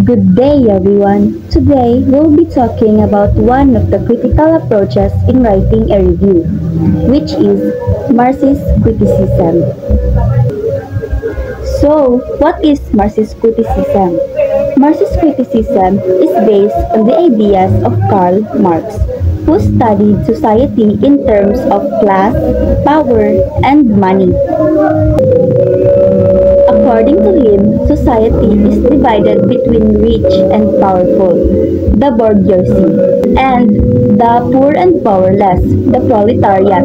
Good day, everyone. Today, we'll be talking about one of the critical approaches in writing a review, which is Marxist criticism. So, what is Marxist criticism? Marxist criticism is based on the ideas of Karl Marx, who studied society in terms of class, power, and money. According to him, society is divided between rich and powerful, the bourgeoisie, and the poor and powerless, the proletariat.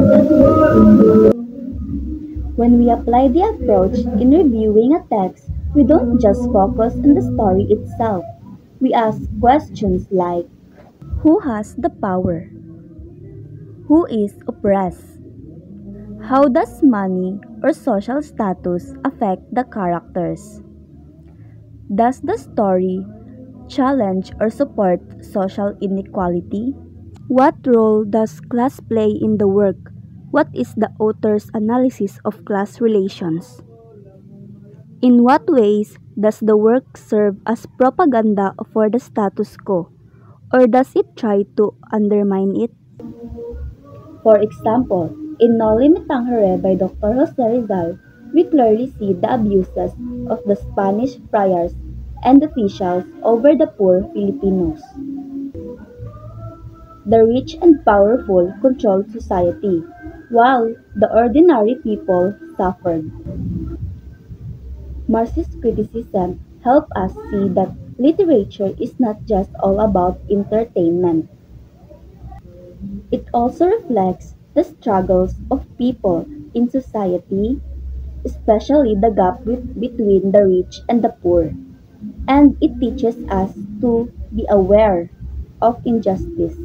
When we apply the approach in reviewing a text, we don't just focus on the story itself. We ask questions like: who has the power? Who is oppressed? How does money or social status affect the characters? Does the story challenge or support social inequality? What role does class play in the work? What is the author's analysis of class relations? In what ways does the work serve as propaganda for the status quo, or does it try to undermine it? For example, in Noli Me Tangere by Dr. Jose Rizal, we clearly see the abuses of the Spanish friars and officials over the poor Filipinos. The rich and powerful controlled society, while the ordinary people suffered. Marxist criticism helps us see that literature is not just all about entertainment. It also reflects the struggles of people in society, especially the gap between the rich and the poor, and it teaches us to be aware of injustice.